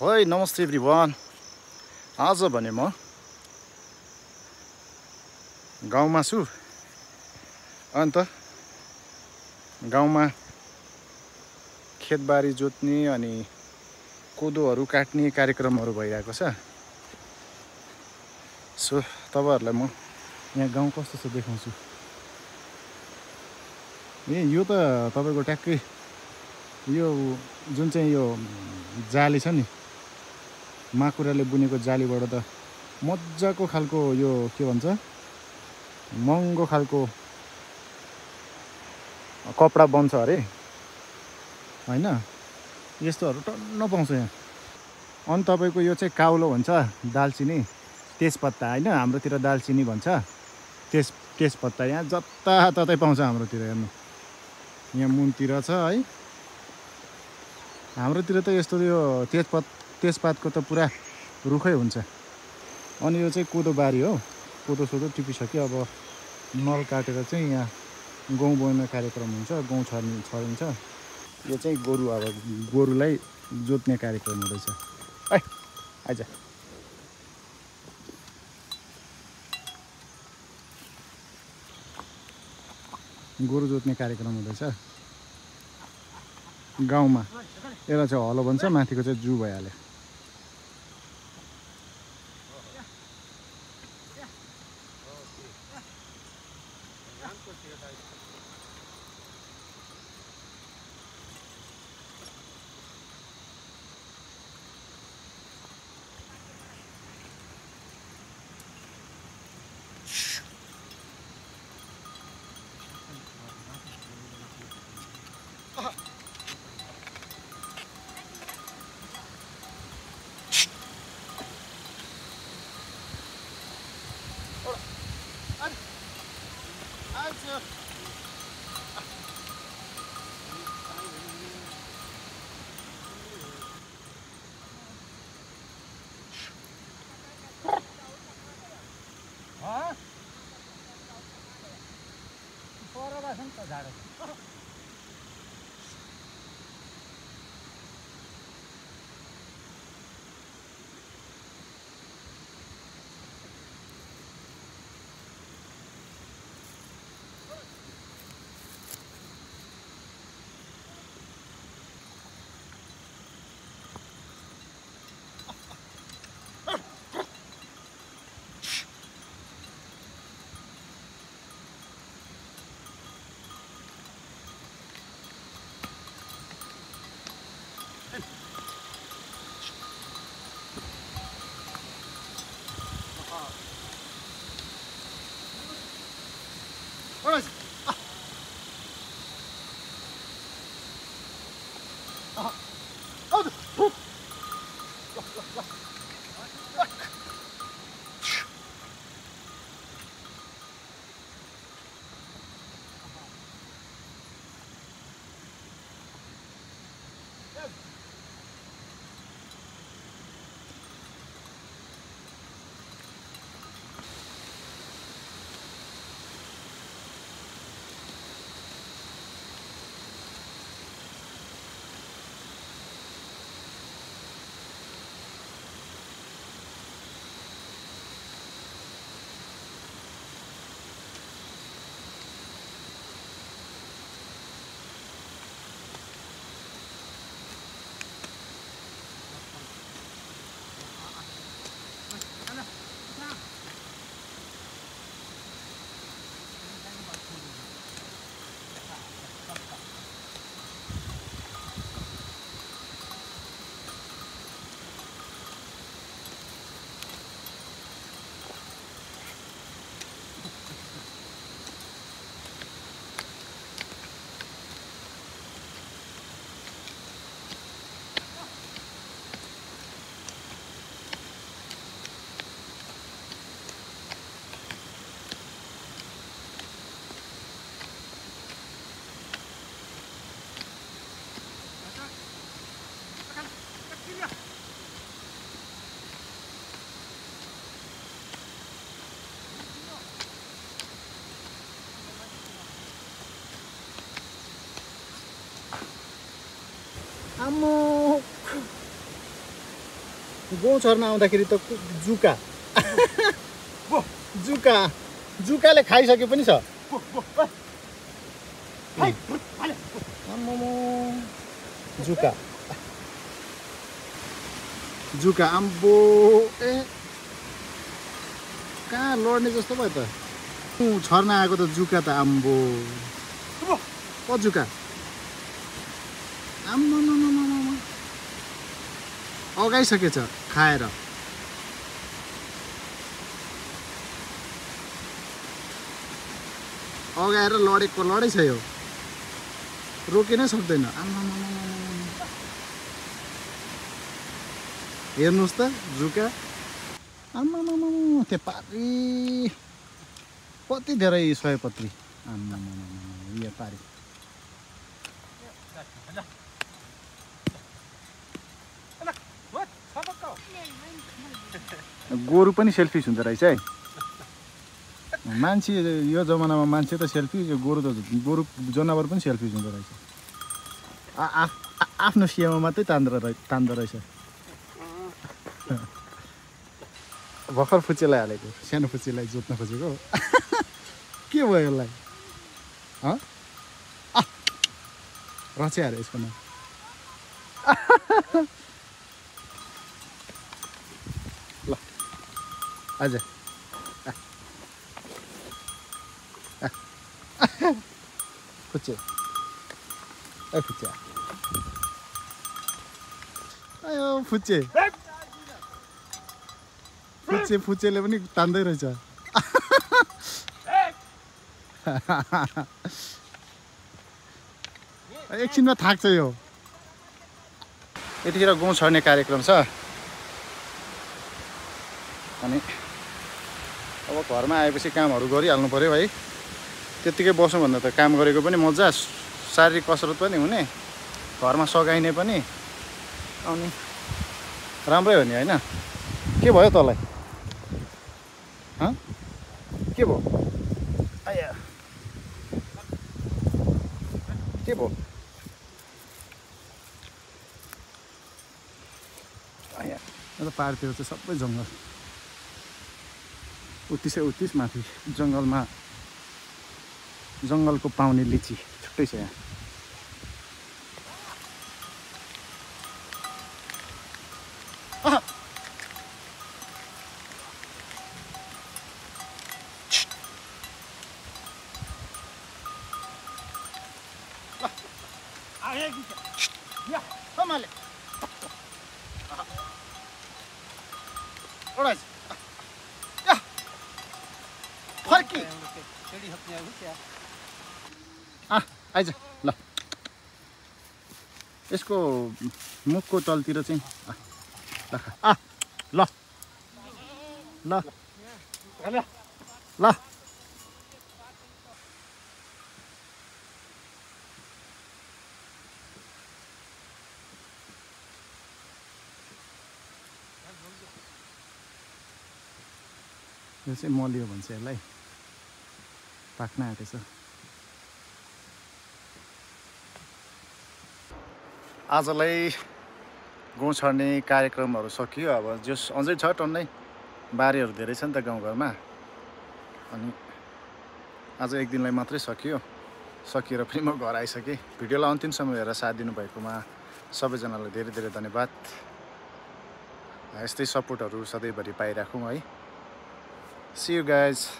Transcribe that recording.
Hey, namaste everyone. आज भने म गाउँमा छु। अन्त गाउँमा खेतबारी जोत्ने अनि कोदोहरू काट्ने कार्यक्रमहरू भइरहेको छ। सो तपाईहरुलाई म यहाँ गाउँ कस्तो छ देखाउँछु। यो त तपाईको ट्याक्कै यो जुन चाहिँ यो जाली छ नि, माकुराले बुनेको जालीबाट त मज्जाको खालको यो के भन्छ महँगो खालको कपडा बन्छ अरे हैन। यस्तोहरू टन्न पाउँछ यहाँ। अनि तपाईको यो चाहिँ काउलो भन्छ, दालचिनी, तेजपत्ता हैन, हाम्रोतिर दालचिनी भन्छ, तेजपत्ता यहाँ जताततै पाउँछ हाम्रोतिर। हेर्नु यहाँ मुनतिर छ है। हाम्रोतिर त यस्तो यो तेजपातको त पुरा रुखै हुन्छ। अनि यो चाहिँ कोदो बारी हो। कोदो सोदो टिपिसक्यो। अब नल काटेर चाहिँ यहाँ गहुँ बोइने कार्यक्रम हुन्छ, गहुँ छरिन्छ। यो चाहिँ गोरु, अब गोरुलाई जोत्ने कार्यक्रम हुँदैछ। है आइज, गोरु जोत्ने कार्यक्रम हुँदैछ गाउँमा। यसलाई चाहिँ हलो भन्छ, माथिको चाहिँ जू भइहाल्यो। गहुँ छर्न आउँदाखेरि त जुका जुका जुकाले खाइसके पनि छ। जुका जुका आम्बो ए कहाँ लड्ने जस्तो भयो त। छर्न आएको त जुका त आम्बो जुका आम्मा अगाइसकेछ खाएर। अगाएर लडेको लडै छ यो, रोकिनै सक्दैन। आम्मा हेर्नुहोस् त जुका आम्मा त्यो पारी कति धेरै सयपत्री। आम्मा यो पारी गोरु पनि सेल्फिस हुँदो रहेछ है। मान्छे यो जमानामा मान्छे त सेल्फी, गोरु त गोरु जनावर पनि सेल्फिस हुँदो रहेछ। आफ्नो सियामा मात्रै तान्दो रहेछ। भर्खर फुच्चेलाई हालेको, सानो फुच्चेलाई जोत्न खोजेको। के भयो यसलाई? रच्याएर यसको नाम ल आज फुच्चे ए फुच्चे आयो फुच्चे फुच्चे फुच्चेले पनि तान्दै रहेछ। एकछिनमा थाक्छ यो। यतिखेर गहुँ छर्ने कार्यक्रम छ अनि अब घरमा आएपछि कामहरू गरिहाल्नु पऱ्यो है। त्यत्तिकै बसौँ भन्दा त काम गरेको पनि मजा, शारीरिक कसरत पनि हुने, घरमा सघाइने पनि, अनि राम्रै हो नि होइन। के भयो तँलाई? के भयो? आया के भयो? आया त पाहाडतिर चाहिँ सबै जङ्गल, उत्तिस माथि जङ्गलमा जङ्गलको पाउने लिची छुट्टै छ यहाँ। आइज ल, यसको मुखको तलतिर चाहिँ ल ल ल यो चाहिँ मलियो भन्छ यसलाई, पाक्न आँटेछ। आजलाई गहुँ छर्ने कार्यक्रमहरू सकियो। अब जस अझै छ टन्नै, बारीहरू धेरै छ नि त गाउँघरमा। अनि आज एक दिनलाई मात्रै सकिएर पनि म घर आइसकेँ। भिडियोलाई अन्तिमसम्म हेरेर साथ दिनुभएकोमा सबैजनालाई धेरै धेरै धन्यवाद। यस्तै सपोर्टहरू सधैँभरि पाइराखौँ है। See you guys.